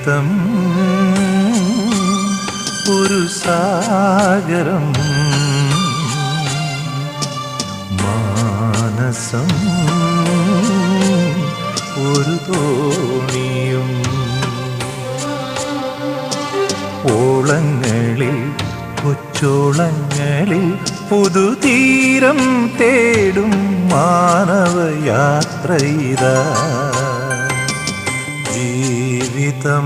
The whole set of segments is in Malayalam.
ജീവിതം ഒരു സാഗരം, മാനസം ഒരു തോണിയും. ഓളങ്ങളിൽ കൊച്ചോളങ്ങളിൽ പുതുതീരം തേടും മാനവയാത്ര ഇതാ. ജീവിതം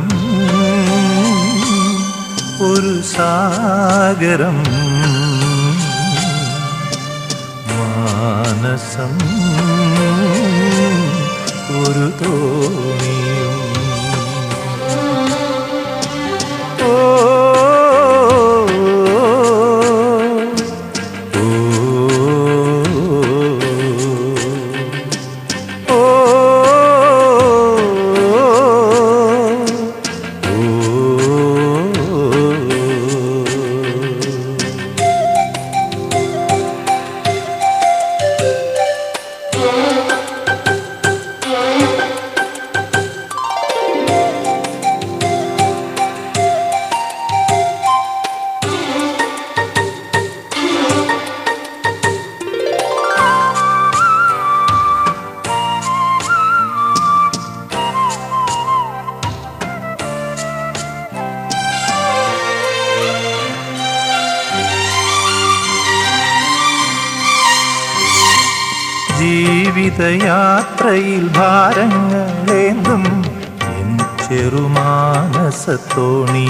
ഒരു സാഗരം, മാനസം ഒരു തോണിയും. ജീവിതയാത്രയിൽ ഭാരങ്ങളേന്തും എൻ ചെറുമാനസത്തോണി.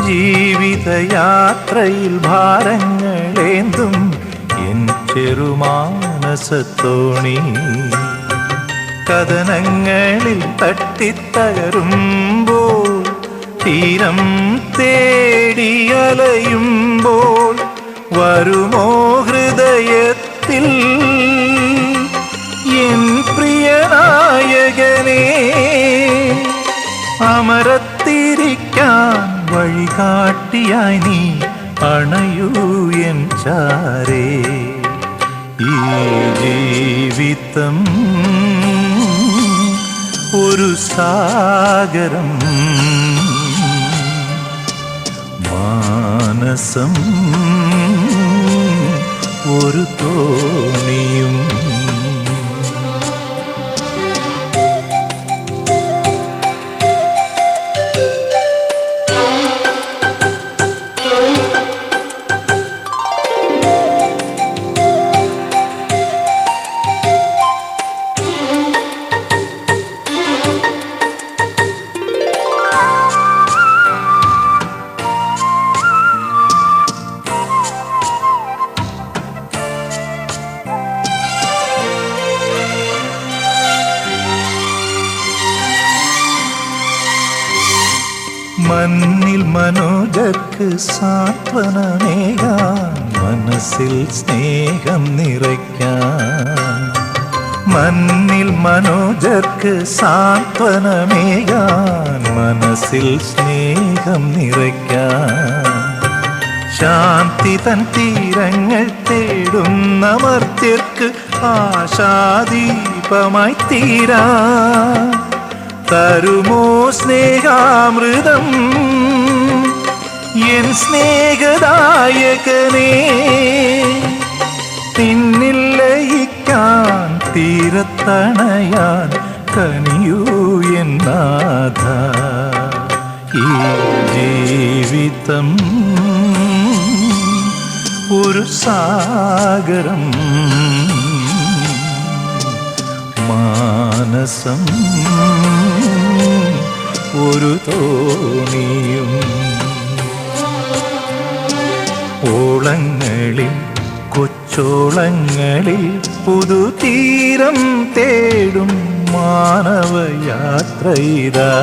ജീവിതയാത്രയിൽ ഭാരങ്ങളേന്തും എൻ ചെറുമാനസത്തോണി. കഥനങ്ങളിൽ തട്ടിത്തകരുമ്പോൾ, തീരം തേടിയലയുമ്പോൾ വരുമോ ഹൃദയത്തിൽ എൻ പ്രിയനായകനേ? അമരത്തിരിക്കാൻ വഴികാട്ടിയായി നീ അണയൂ എൻ ചാരേ. ഈ ജീവിതം ഒരു സാഗരം, മാനസം ഒരു തോണിയും. മണ്ണിൽ മനോജർക്ക് സാന്ത്വനമേകാൻ, മനസ്സിൽ സ്നേഹം നിറയ്ക്കാൻ. മണ്ണിൽ മനോജർക്ക് സാന്ത്വനമേകാൻ, മനസ്സിൽ സ്നേഹം നിറയ്ക്കാൻ. ശാന്തി തൻ തീരങ്ങൾ തേടുന്ന മർത്യർക്ക് ആശാദീപമായി തീരാൻ തരുമോ സ്നേഹാമൃതം എൻ സ്നേഹദായകനേ? പിന്നിൽ ലയിക്കാൻ തീരത്തണയാൻ കനിയൂ എൻ നാഥ. ഈ ജീവിതം ഒരു സാഗരം, മാനസം ഒരു തോണിയും. ഓളങ്ങളിൽ കൊച്ചോളങ്ങളിൽ പുതുതീരം തേടും മാനവയാത്ര ഇതാ.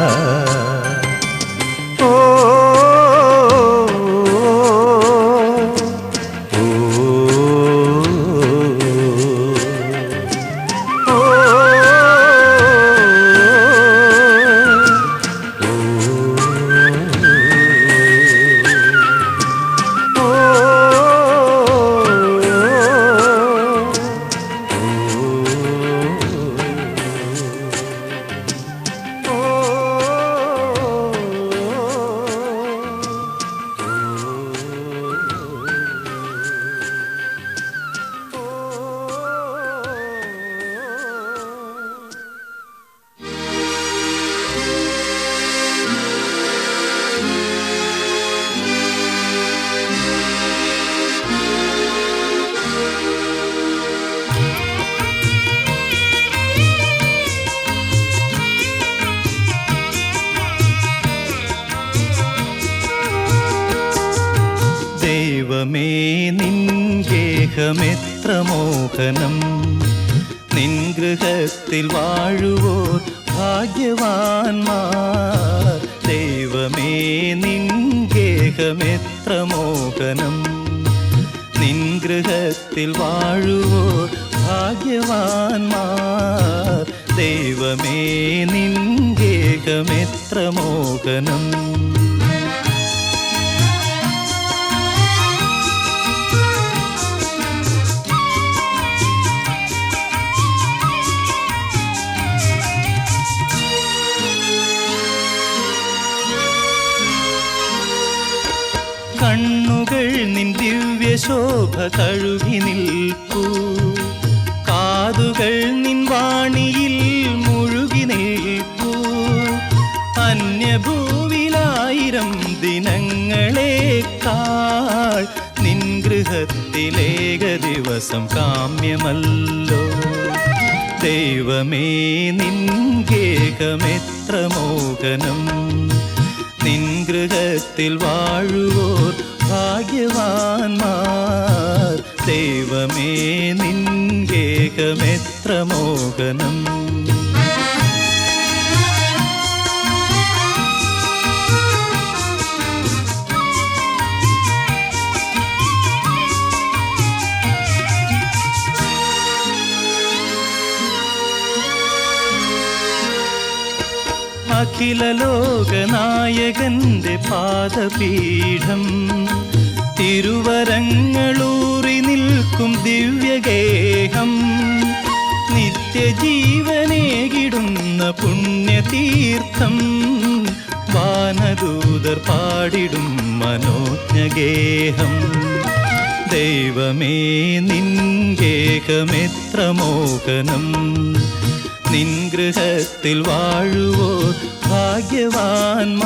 ഗേഹമെത്ര മോഹനം. നിൻ ഗൃഹത്തിൽ വാഴുവോർ ഭാഗ്യവാന്മാർ. ദൈവമേ നിൻ ഗേഹമെത്ര മോഹനം. നിൻ ഗൃഹത്തിൽ വാഴുവോർ ഭാഗ്യവാന്മാർ. ദൈവമേ നിൻ ഗേഹമെത്ര മോഹനം. കണ്ണുകൾ നിൻ ദിവ്യശോഭ തഴുകി നിൽപ്പൂ. കാതുകൾ നിൻ വാണിയിൽ മുഴുകി നിൽപ്പൂ. അന്യഭൂവിലായിരം ദിനങ്ങളേക്കാൾ നിൻ ഗൃഹത്തിലേക ദിവസം കാമ്യമല്ലോ. ദൈവമേ നിൻ ഗേഹമെത്ര മോഹനം. നിൻ ഗൃഹത്തിൽ വാഴുവോർ ഭാഗ്യവാന്മാർ. ദൈവമേ നിൻ ഗേഹമെത്ര മോഹനം. അഖില ലോകനായകന്റെ പാദപീഠം. തിരുവരങ്ങളൂറി നിൽക്കും ദിവ്യഗേഹം. നിത്യജീവനേകിടുന്ന പുണ്യതീർത്ഥം. വാനദൂതർ പാടിടും മനോജ്ഞഗേഹം. ദൈവമേ നിൻ ഗേഹമെത്ര മോഹനം. നിൻ ഗൃഹത്തിൽ വാഴുവോർ ഭാഗ്യവാന്മാർ.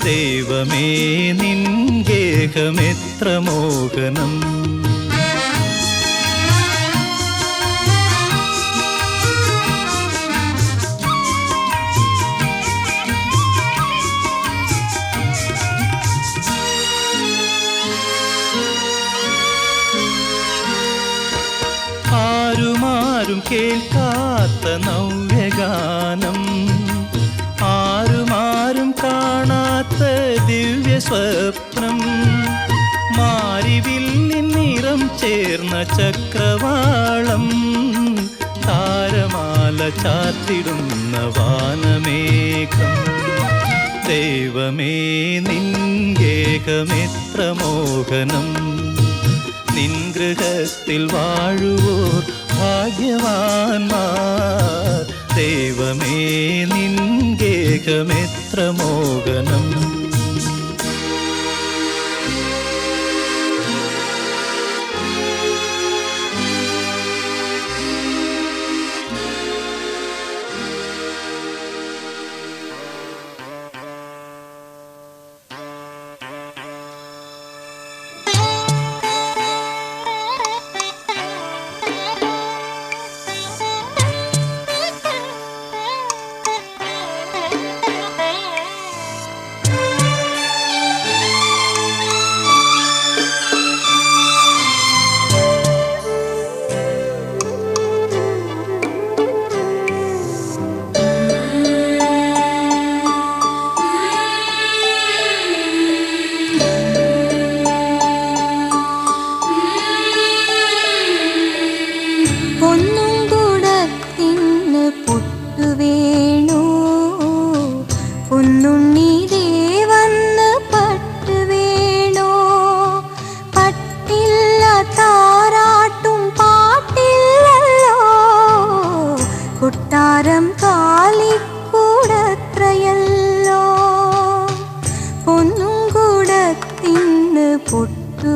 ദൈവമേ നിൻ ഗേഹമെത്ര മോഹനം. ആരുമാരും കേൾക്കാത്ത നവ്യഗാനം. ആരുമാരും കാണാത്ത ദിവ്യസ്വപ്നം. മാരിവില്ലിൻ നിറം ചേർന്ന ചക്രവാളം. താരമാല ചാർത്തിടുന്ന വാനമേഘം. ദൈവമേ നിൻ ഗേഹമെത്ര മോഹനം. നിൻ ഗൃഹത്തിൽ വാഴുവോർ ഭാഗ്യവാന്മാർ. ദൈവമേ നിൻ ഗേഹമെത്ര മോഹനം.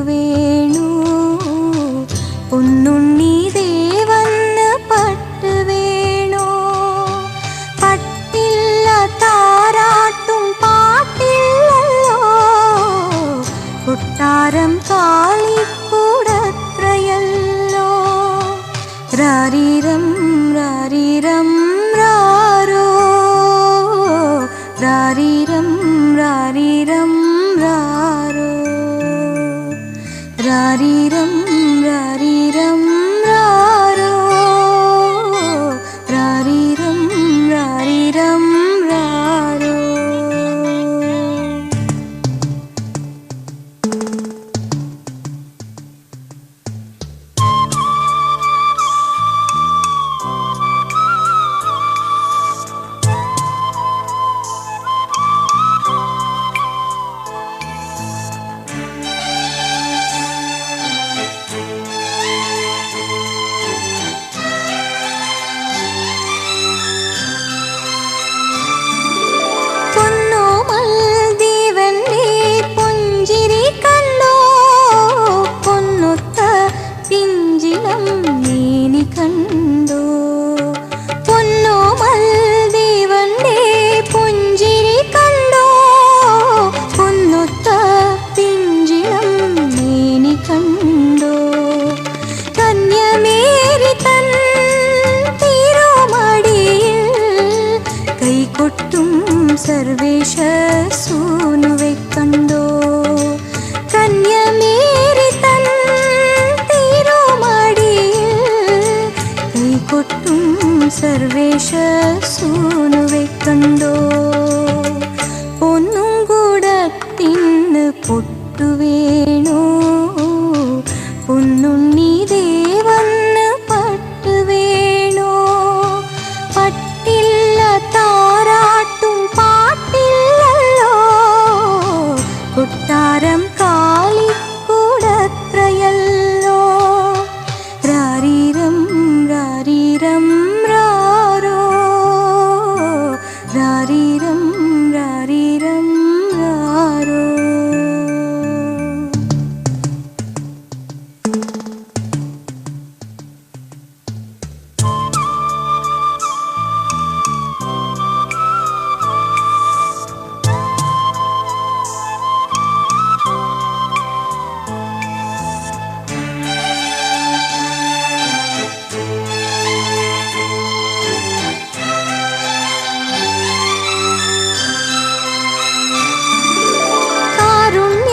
പൊട്ടുവേണു പൊന്നുണ്ണി ദേവന്ന് പട്ടുവേണു പട്ടില്ല താരാട്ടും പാട്ടില്ലല്ലോ കൊട്ടാരം കാളിക്കൂടത്രയല്ലോ രാരീരം രാരീരം രാരോ രാരീരം രാരീരം രാരോ രാരീരം സർവേശൂനുവെ കണ്ടോ കന്യമേരി തൻ തിരുമടിയിൽ കൈകൊട്ടും സർവേശൂനുവെ കണ്ടോ പൊന്നും കൂടത്തിന് പൊട്ടുവേണോ പൊന്നുണ്ണി ദേവന് പട്ടുവേണോ പട്ടില്ല താരാട്ടും പാട്ടില്ലല്ലോ കൊട്ടാരം കാലിക്കൂടത്രയല്ലോ രാരീരം രാരീരം രാരോ രാരീരം രാരീരം രാരോ.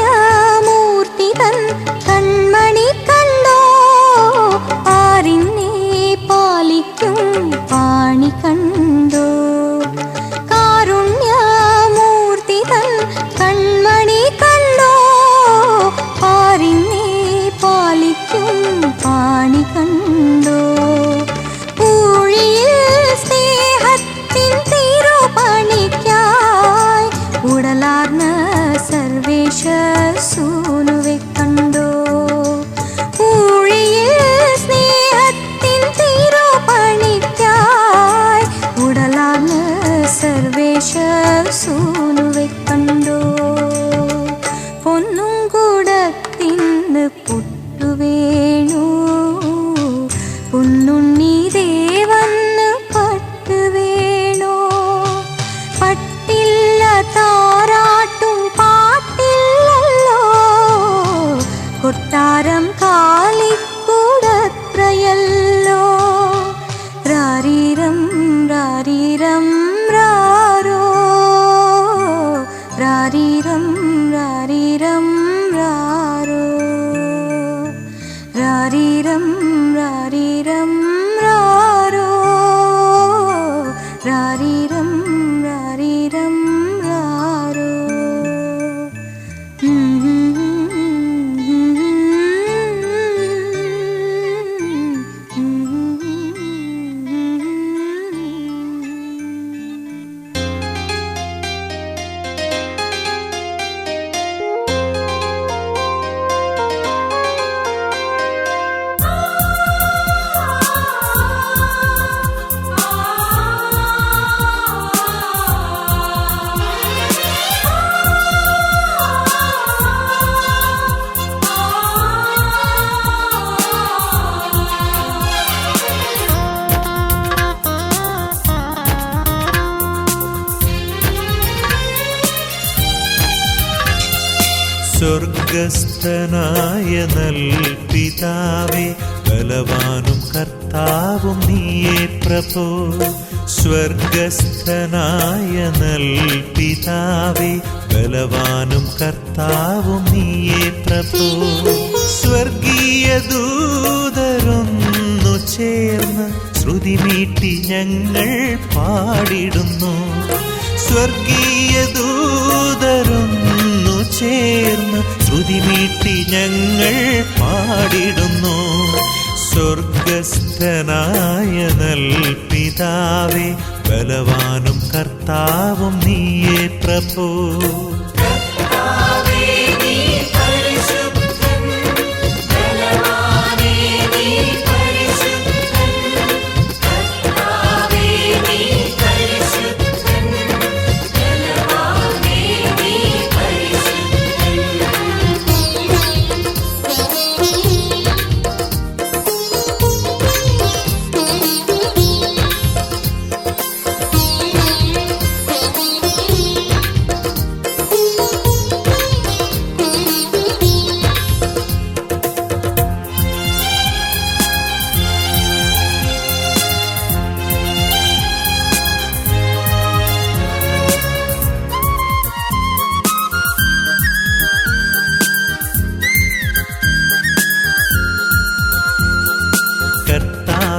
കാരുണ്യമൂർത്തി തൻ കൺമണി കണ്ടോ ആരിന്നെ പാലിക്കും പാണി കണ്ടോ കാരുണ്യമൂർത്തി തൻ കൺമണി കണ്ടോ ആരിന്നെ പാലിക്കും പാണി കണ്ടോ ഊഴിയിൽ സ്നേഹത്തിൻ തിരുപണിക്കായി ഉടലാർന്ന സർവേശൂനുവെ കണ്ടോ ഊഴിയിൽ സ്നേഹത്തിൻ തിരുപണിക്കായി ഉടലാർന്ന സർവേശൂനുവെ കണ്ടോ പൊന്നും കൂടത്തിന് പൊട്ടുവേണു പൊന്നുണ്ണി ദേവന് പട്ടുവേണോ പട്ടില്ല താരാട്ടും പാട്ടില്ലല്ലോ കൊട്ടാരം കാലിക്കൂടത്രയല്ലോ രാരീരം രാരീരം രാരോ രാരീരം രാരീരം രാരോ രാരീരം രാരീരം രാരോ രാരീരം രാരീരം രാരോ. സ്വർഗസ്ഥനായ നൽപിതാവേ ബലവാനും കർത്താവും നീയേ പ്രഭോ സ്വർഗസ്ഥനായ നൽപിതാവേ ബലവാനും കർത്താവും നീയേ പ്രഭോ സ്വർഗീയ ദൂതരൊന്നു ചേർന്ന് ശ്രുതിമീട്ടി ഞങ്ങൾ പാടിടുന്നു സ്വർഗീയ ദൂതരൊന്നു ചേർന്ന് ശ്രുതിമീട്ടി ഞങ്ങൾ പാടിടുന്നു സ്വർഗസ്ഥനായ നൽപിതാവേ ബലവാനും കർത്താവും നീയേ പ്രഭോ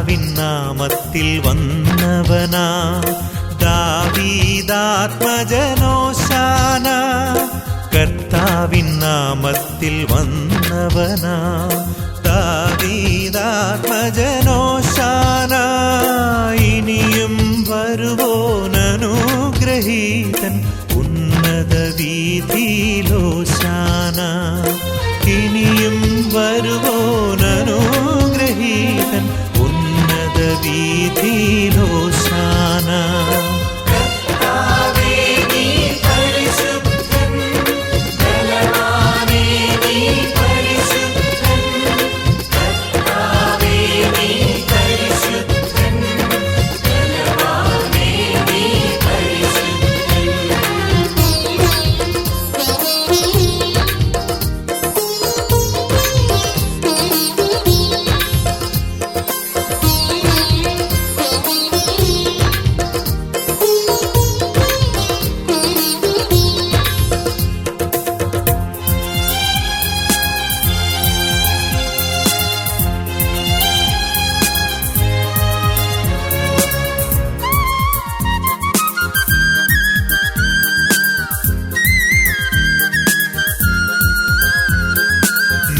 കർത്താവിൻ നാമത്തിൽ വന്നവനാ ദാവീദാത്മജനോശാന. കർത്താവിൻ നാമത്തിൽ വന്നവനാ ദാവീദാത്മജനോശാന. ഇനിയും വരുവോനനുഗ്രഹീതൻ ഉന്നത വീഥിയിലോശാന. ഇനിയും വരുവോനനുഗ്രഹീതൻ ഉന്നത വീഥിയിലോശാന.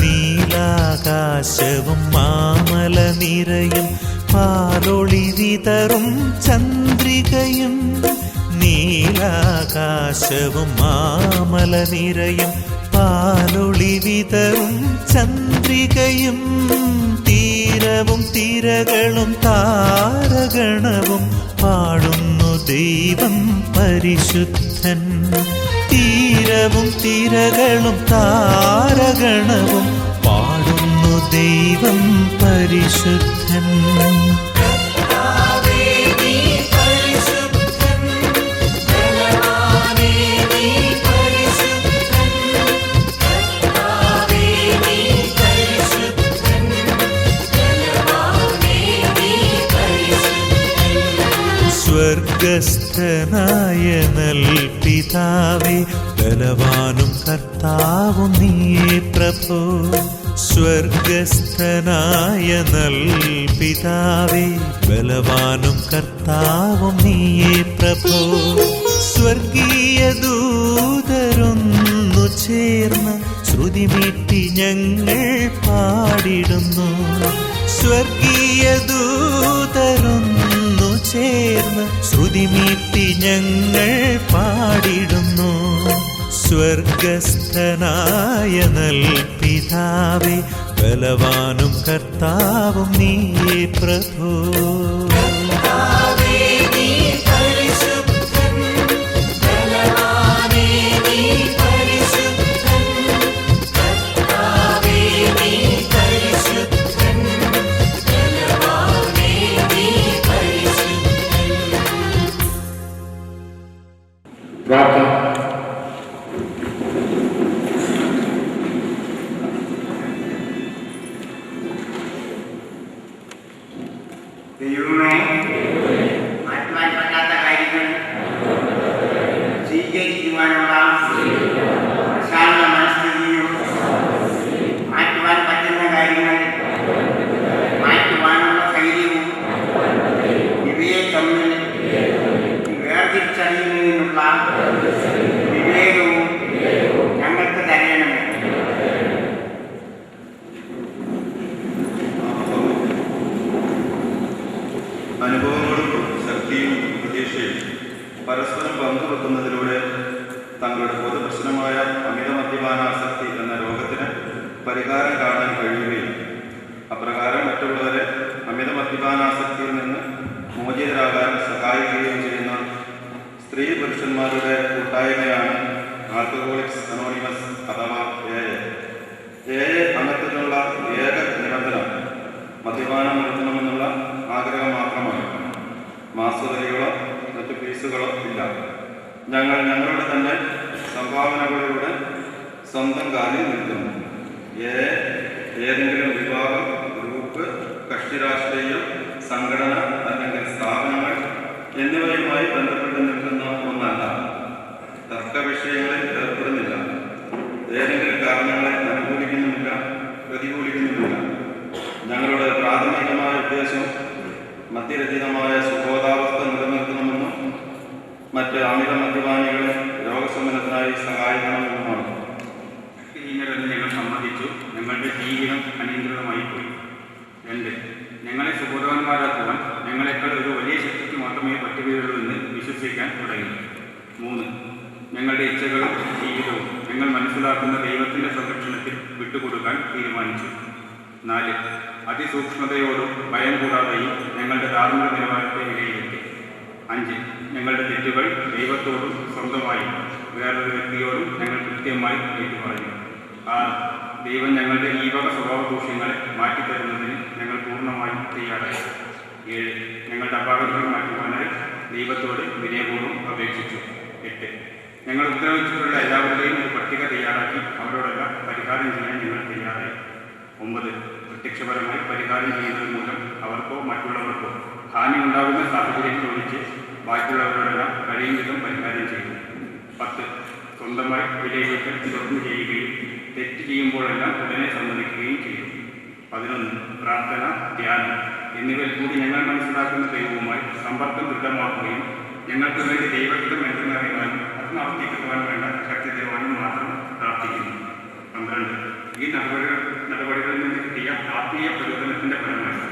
നീലാകാശവും മാമല നിരയും പാലൊളി വിതറും ചന്ദ്രികയും. നീലാകാശവും മാമല നിരയും പാലൊളി വിതറും ചന്ദ്രികയും. തീരവും തിരകളും താരഗണവും പാടുന്നു ദൈവം പരിശുദ്ധൻ. തീരവും തിരകളും താരഗണവും പാടുന്നു ദൈവം പരിശുദ്ധൻ. സ്വർഗസ്ഥനായ നൽപിതാവേ ബലവാനും കർത്താവും നീയേ പ്രഭോ. സ്വർഗസ്ഥനായ നൽപിതാവേ ബലവാനും കർത്താവും നീയേ പ്രഭോ. സ്വർഗീയ ദൂതരൊന്നു ചേർന്ന് ശ്രുതിമീട്ടി ഞങ്ങൾ പാടിടുന്നു. സ്വർഗീയ ദൂതരൊന്നു ചേർന്ന് ശ്രുതിമീട്ടി ഞങ്ങൾ പാടിടുന്നു. സ്വർഗസ്ഥനായ നൽപിതാവേ ബലവാനും കർത്താവും നീയേ പ്രഭോ. ദൈവമേ, മാറ്റുവാൻ പറ്റാത്ത കാര്യങ്ങൾ സ്വീകരിക്കുവാനുള്ള ശാന്ത മനസ്ഥിതിയും മാറ്റുവാൻ പറ്റുന്ന കാര്യങ്ങൾ മാറ്റുവാനുള്ള ധൈര്യവും ഇവയെ തമ്മിൽ വേർതിരിച്ചറിയുന്നതിനുള്ള വിവേകവും ഞങ്ങൾക്ക് തരയണമേ. അനുഭവങ്ങളും ശക്തിയും പ്രതീക്ഷയും പരസ്പരം പങ്കുവെക്കുന്നതിലൂടെ തങ്ങളുടെ പൊതുപ്രശ്നമായ അമിത മദ്യപാനാസക്തി എന്ന രോഗത്തിന് പരിഹാരം കാണാൻ കഴിയുകയും അപ്രകാരം മറ്റുള്ളവരെ അമിത മദ്യപാനാസക്തിയിൽ നിന്ന് മോചിതരാകാൻ സഹായിക്കുകയും ചെയ്യുന്ന സ്ത്രീ പുരുഷന്മാരുടെ കൂട്ടായ്മയാണ് ആൽക്കഹോളിക്സ് അനോണിമസ് അഥവാ AA. അംഗത്തിനുള്ള ഏക നിബന്ധന മദ്യപാനം നിർത്തണമെന്നുള്ള ആഗ്രഹം മാത്രമാണ്. മാസവരികളോ മറ്റു ഫീസുകളോ ഇല്ല. ഞങ്ങൾ ഞങ്ങളുടെ തന്നെ സംഭാവനകളിലൂടെ സ്വന്തം കാലിൽ നിൽക്കുന്നു. ഏതെങ്കിലും വിഭാഗം, ഗ്രൂപ്പ്, കക്ഷി രാഷ്ട്രീയം, സംഘടന അല്ലെങ്കിൽ സ്ഥാപനങ്ങൾ എന്നിവയുമായി ബന്ധപ്പെട്ട് നിൽക്കുന്ന ഒന്നല്ല. തർക്ക വിഷയങ്ങളിൽ ഏർപ്പെടുന്നില്ല. ഏതെങ്കിലും കാരണങ്ങളെ അനുകൂലിക്കുന്നുമില്ല, പ്രതികൂലിക്കുന്നുമില്ല. ഞങ്ങളുടെ പ്രാഥമികമായ ഉദ്ദേശം മദ്യരഹിതമായ സുബോധാവസ്ഥ നിലനിർത്തണമെന്നും മറ്റ് അമിത മദ്യപാനികളെ രോഗശമനത്തിനായി സഹായിക്കണമെന്നുമാണ്. ശക്തിഹീനരെന്ന് ഞങ്ങൾ സമ്മതിച്ചു. ഞങ്ങളുടെ ജീവിതം അനിയന്ത്രിതമായി പോയി. 2. ഞങ്ങളെ സുബോധവാന്മാരാക്കുവാൻ ഞങ്ങളെക്കാൾ ഒരു വലിയ ശക്തിക്ക് മാത്രമേ പറ്റുകയുള്ളൂ എന്ന് വിശ്വസിക്കാൻ തുടങ്ങി. 3. ഞങ്ങളുടെ ഇച്ഛകളും ജീവിതവും ഞങ്ങൾ മനസ്സിലാക്കുന്ന ദൈവത്തിൻ്റെ സംരക്ഷണത്തിൽ വിട്ടുകൊടുക്കാൻ തീരുമാനിച്ചു. 4. അതിസൂക്ഷ്മതയോടും ഭയം കൂടാതെയും ഞങ്ങളുടെ ധാർമ്മിക നിലവാരത്തെ വിലയിരുത്തി. 5. ഞങ്ങളുടെ തെറ്റുകൾ ദൈവത്തോടും സ്വന്തമായും വേറൊരു വ്യക്തിയോടും ഞങ്ങൾ കൃത്യമായി ഏറ്റുപറഞ്ഞു. 6. ദൈവം ഞങ്ങളുടെ ഈ വക സ്വഭാവ ദൂഷ്യങ്ങളെ മാറ്റിത്തരുന്നതിന് ഞങ്ങൾ പൂർണ്ണമായും തയ്യാറായി. 7. ഞങ്ങളുടെ അപാകതകൾ മാറ്റുവാനായി ദൈവത്തോട് വിനയപൂർവ്വം അപേക്ഷിച്ചു. 8. ഞങ്ങൾ ഉപദ്രവിച്ചിട്ടുള്ള എല്ലാവരുടെയും ഒരു പട്ടിക തയ്യാറാക്കി അവരോടെല്ലാം പരിഹാരം ചെയ്യാൻ ഞങ്ങൾ തയ്യാറായി. 9. പ്രത്യക്ഷപരമായി പരിഹാരം ചെയ്യുന്നത് മൂലം അവർക്കോ മറ്റുള്ളവർക്കോ ഹാനി ഉണ്ടാകുന്ന സാഹചര്യത്തിൽ ഒഴിച്ച് ബാക്കിയുള്ളവരോടെല്ലാം കഴിയും വിധം പരിഹാരം ചെയ്തു. 10. സ്വന്തമായി വിലയിരുത്തൽ തുടർന്ന് ചെയ്യുകയും തെറ്റ് ചെയ്യുമ്പോഴെല്ലാം ഉടനെ സമ്മതിക്കുകയും ചെയ്തു. 11. പ്രാർത്ഥന, ധ്യാനം എന്നിവയിൽ കൂടി ഞങ്ങൾ മനസ്സിലാക്കുന്ന ദൈവവുമായി സമ്പർക്കം ദൃഢമാക്കുകയും ഞങ്ങൾക്ക് വേണ്ടി ദൈവഹിതം എന്തെന്നറിയുവാനും അത് നടത്തിക്കുവാൻ വേണ്ട ശക്തി തരുവാനും മാത്രം പ്രാർത്ഥിക്കുന്നു. 12. ഈ നടപടികളിൽ നിന്ന് കിട്ടിയ ആത്മീയ പ്രചോദനത്തിൻ്റെ ഫലമായി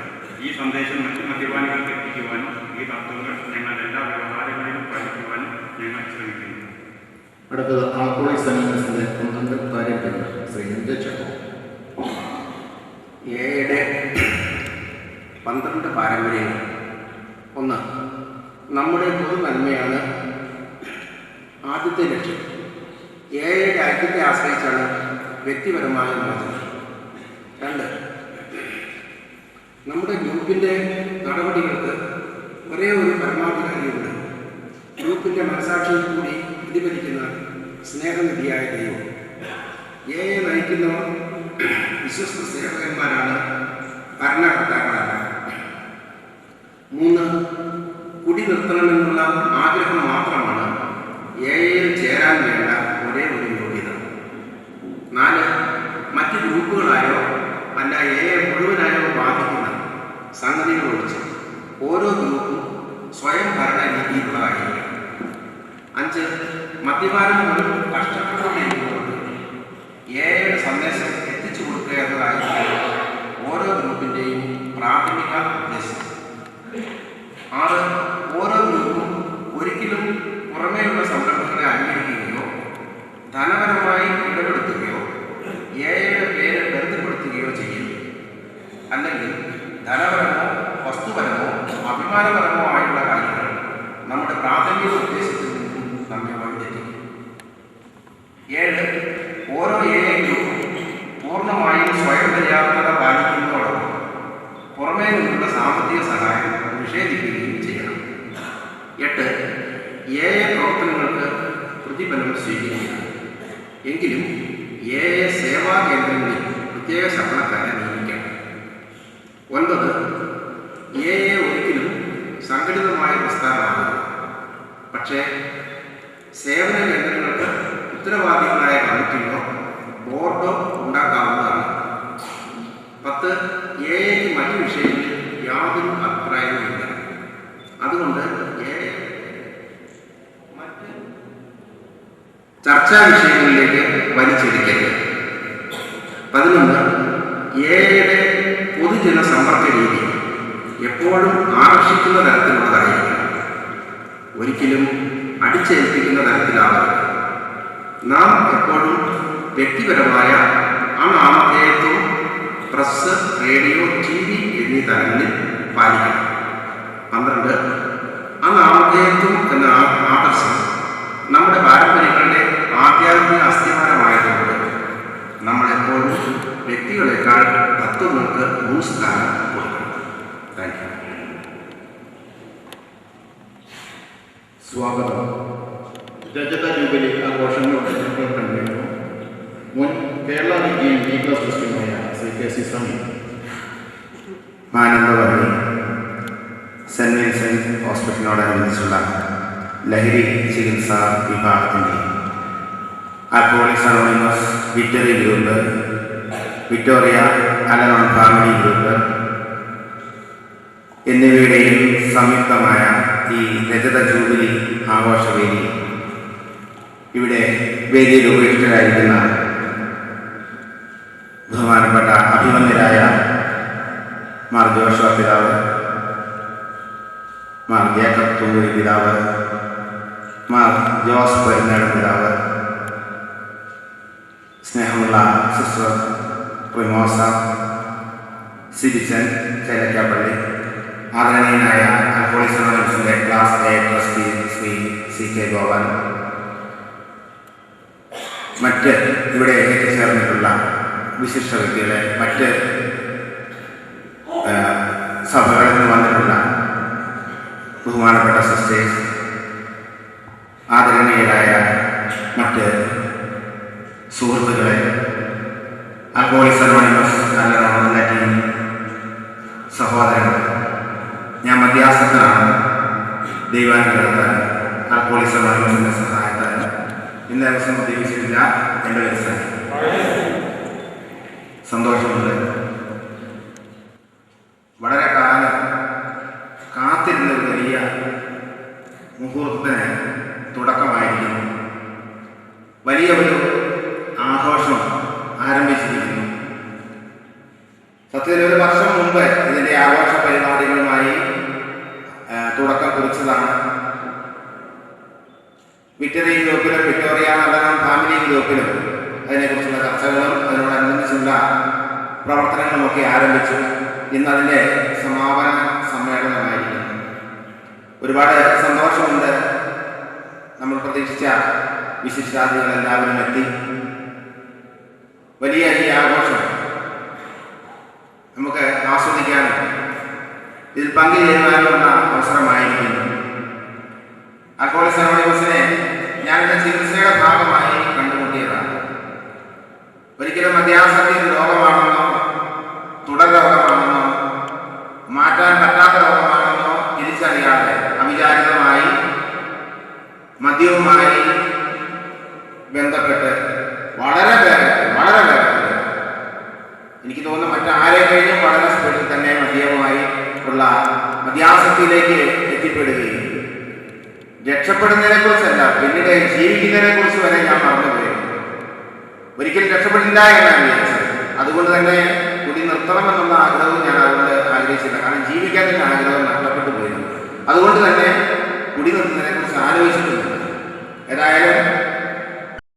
ഈ സന്ദേശം മറ്റു മദ്യപാനികൾക്ക് എത്തിക്കുവാനും ഈ തത്വങ്ങൾ ഞങ്ങളുടെ എല്ലാ വ്യവഹാരങ്ങളിലും പാലിക്കുവാനും ഞങ്ങൾ ശ്രമിക്കുന്നു. അടുത്തത് ആൽക്കോളിക്സ് അനോണിമസിന്റെ 12 കാര്യങ്ങൾ ശ്രീ എന്റെ ചക്കോ. എയുടെ 12 പാരമ്പര്യങ്ങൾ. 1. നമ്മുടെ പൊതു നന്മയാണ് ആദ്യത്തെ ലക്ഷ്യം. എയുടെ ഐക്യത്തെ ആശ്രയിച്ചാണ് വ്യക്തിപരമായ മോചനം. 2. നമ്മുടെ ഗ്രൂപ്പിൻ്റെ നടപടികൾക്ക് ഒരേ ഒരു പരമാധികാരിയുണ്ട്. ഗ്രൂപ്പിൻ്റെ മനസാക്ഷിയിൽ കൂടി പ്രതിഫലിക്കുന്ന സ്നേഹനിധിയായ ദൈവം. എയെ നയിക്കുന്നവർ വിശ്വസ്ത സേവകന്മാരാണ്, ഭരണകർത്താക്കളല്ല. 3. കുടി നിർത്തണമെന്നുള്ള ആഗ്രഹം മാത്രമാണ് എയിൽ ചേരാൻ വേണ്ട ഒരേ ഒരു യോഗ്യത. 4. മറ്റ് ഗ്രൂപ്പുകളായോ അല്ല എയെ മുഴുവനായോ ബാധിക്കുന്ന സംഗതികൾ ഒഴിച്ച് ഓരോ ഗ്രൂപ്പും സ്വയം ഭരണ രീതിയിലുള്ളതായിരിക്കും. 5. മദ്യപാനം പോലും കഷ്ടപ്പെട്ടുകൊണ്ടിരിക്കുന്നുണ്ട് എയുടെ സന്ദേശം എത്തിച്ചു കൊടുക്കുക എന്നതായിരിക്കും ഓരോ ഗ്രൂപ്പിൻ്റെയും പ്രാഥമിക ഉദ്ദേശം. 6. ഓരോ ഗ്രൂപ്പും ഒരിക്കലും പുറമേയുള്ള സംരംഭങ്ങളെ അനുകരിക്കുകയോ ധനപരമായി ഇടപെടുത്തുകയോ എയുടെ പേര് ബന്ധപ്പെടുത്തുകയോ ചെയ്യരുത്. അല്ലെങ്കിൽ ധനപരമോ വസ്തുപരമോ അഭിമാനപരമോ ആയുള്ള കാര്യങ്ങൾ നമ്മുടെ പ്രാഥമിക ഉദ്ദേശത്തിൽ നിന്നും നമ്മെ വഴിതെറ്റിക്കും. 7. ഓരോ ഗ്രൂപ്പും പൂർണ്ണമായും സ്വയം പര്യാപ്തത പാലിക്കുന്നതോടൊപ്പം പുറമേ നിന്നുള്ള സാമ്പത്തിക സഹായം നിഷേധിക്കുകയും ചെയ്യണം. 8. പ്രവർത്തനങ്ങൾക്ക് പ്രതിഫലം സ്വീകരിക്കുക. എങ്കിലും സേവാ കേന്ദ്രങ്ങളിൽ പ്രത്യേക ശമ്പളക്കാരെ നിയമിക്കണം. 9. ഒരിക്കലും സംഘടിതമായ പ്രസ്ഥാനമാകുക. പക്ഷേ സേവന കേന്ദ്രങ്ങൾക്ക് ഉത്തരവാദികളായ കമ്മിറ്റിയോ ബോർഡോ ഉണ്ടാക്കാവുന്നതാണ്. 10. ക്ക് മറ്റു വിഷയങ്ങളിൽ യാതൊരു അഭിപ്രായവുമില്ല. അതുകൊണ്ട് മറ്റ് ചർച്ചാ വിഷയങ്ങളിലേക്ക് വലിച്ചെടുക്കരുത്. 11. യുടെ പൊതുജന സമ്പർക്ക രീതി എപ്പോഴും ആകർഷിക്കുന്ന തരത്തിലുള്ളതായിരിക്കും. ഒരിക്കലും അടിച്ചേൽപ്പിക്കുന്ന തരത്തിലാവരുത്. നാം എപ്പോഴും വ്യക്തിപരമായ അനാമധേയത്വം പ്രസ്, റേഡിയോ, TV എന്നീ തലങ്ങളിൽ പാലിക്കണം. 12. അനാമധേയത്വം എന്ന ആദർശം നമ്മുടെ പാരമ്പര്യങ്ങളുടെ ആധ്യാത്മിക അസ്ഥിവാരമായതുകൊണ്ട് നമ്മളെപ്പോഴും വ്യക്തികളെക്കാൾ തത്വങ്ങൾക്ക് മുൻസ്ഥാനം കൊടുക്കണം. Thank you. സ്വാഗതം. രജത ജൂബിലി ആഘോഷങ്ങളുടെ കണ്ടിരുന്നു മുൻ കേരള റീജിയൻ ലീഗൽ ട്രസ്റ്റിയുമായ Shri K C Sameer. Mananthavady saint Vincent ഹോസ്പിറ്റലിനോടനുബന്ധിച്ചുള്ള ലഹരി ചികിത്സാ വിഭാഗത്തിൻ്റെ alcoholics anonymous victory group, Victoria Alanon family group എന്നിവയുടെയും സംയുക്തമായ ഈ രജത ജൂബിലി ആഘോഷവേദി ഇവിടെ വേദിയിൽ ഉപേക്ഷിതരായിരിക്കുന്ന ബഹുമാനപ്പെട്ട അഭിമന്യരായ മാർ ജോഷുവ പിതാവ്, മാർ ജേക്കബ് തുമ്പുരി പിതാവ്, മാർ ജോസ് പെരുന്നാട് പിതാവ്, സ്നേഹമുള്ള സിസ്റ്റർ പ്രിമോസ, സിബിച്ചൻ ചേലക്കാപ്പള്ളി, ആദരണീയനായ അൽഫോൺസ് അനോണിമസിന്റെ class A trustee Shri C K Gopal, മറ്റ് ഇവിടെ എത്തിച്ചേർന്നിട്ടുള്ള വിശിഷ്ട വ്യക്തികളെ, മറ്റ് സഭകളിൽ നിന്ന് വന്നിട്ടുള്ള ബഹുമാനപ്പെട്ട സിസ്റ്റേഴ്സ്, ആദരണീയരായ മറ്റ് സുഹൃത്തുക്കളെ, അൽഫോൺസ് അനോണിമസ് നല്ല ടീം സഹോദരങ്ങൾ, ഞാൻ മധ്യാസത്തിനാണ്. ദൈവാനുഗ്രഹത്താൽ അൽഫോൺസ് അനോണിമസിന്റെ സഹായത്താൽ ഇന്ന ദിവസം ഉദ്ദേശിച്ചില്ല. എൻ്റെ വ്യവസായം സന്തോഷമുണ്ട്. വളരെ കാലം കാത്തിരുന്ന ഒരു വലിയ മുഹൂർത്തത്തിന് തുടക്കമായിരിക്കുന്നു. വലിയ ഒരു ആഘോഷം ആരംഭിച്ചിരിക്കുന്നു. സത്യത്തിൽ ഒരു വർഷം മുമ്പ് ഇതിൻ്റെ ആഘോഷ പരിപാടികളുമായി തുടക്കം കുറിച്ചതാണ്. വിക്ടറി ഗ്രൂപ്പിലും വിക്ടോറിയ നല്ലവൻ ഫാമിലി ഗ്രൂപ്പിലും അതിനെക്കുറിച്ചുള്ള ചർച്ചകളും അതിനോടനുബന്ധിച്ചുള്ള പ്രവർത്തനങ്ങളുമൊക്കെ ആരംഭിച്ചു. ഇന്ന് അതിൻ്റെ സമാപന സമ്മേളനമായിരിക്കുന്നു. ഒരുപാട് സന്തോഷമുണ്ട്. നമ്മൾ പ്രതീക്ഷിച്ച വിശിഷ്ടാതിഥികളെല്ലാവരും എത്തി. വലിയ ഈ ആഘോഷം നമുക്ക് ആസ്വദിക്കാനും ഇതിൽ പങ്കുചേരുവാനുമുള്ള അവസരമായിരിക്കുന്നു. അൽഫോൺസ് അനോണിമസിനെ ഞാനെൻ്റെ ചികിത്സയുടെ ഭാഗമായി കണ്ടുമുട്ടിയതാണ്. ഒരിക്കലും മദ്യാസക്തി രോഗമാണെന്നോ തുടർ രോഗമാണെന്നോ മാറ്റാൻ പറ്റാത്ത രോഗമാണെന്നോ തിരിച്ചറിയാതെ അവിചാരിതമായി മദ്യവുമായി ബന്ധപ്പെട്ട് വളരെ വേഗത്തിൽ എനിക്ക് തോന്നുന്നു മറ്റാരെ കഴിഞ്ഞും വളരെ സ്പീഡിൽ തന്നെ മദ്യവുമായി ഉള്ള മദ്യാസക്തിയിലേക്ക് എത്തിപ്പെടുകയും രക്ഷപ്പെടുന്നതിനെ കുറിച്ചല്ല, പിന്നീട് ജീവിക്കുന്നതിനെ കുറിച്ച് വരെ ഞാൻ മറന്നുപോയി. ഒരിക്കലും രക്ഷപ്പെടില്ല എന്നാണ് വിചാരിച്ചത്. അതുകൊണ്ട് തന്നെ കുടി നിർത്തണമെന്നുള്ള ആഗ്രഹവും ഞാൻ അതുകൊണ്ട് ആഗ്രഹിച്ചില്ല. കാരണം ജീവിക്കാൻ തന്നെ ആഗ്രഹം നഷ്ടപ്പെട്ടു പോയിരുന്നു. അതുകൊണ്ട് തന്നെ കുടി നിർത്തുന്നതിനെ കുറിച്ച് ആലോചിച്ചിട്ടുണ്ട്. ഏതായാലും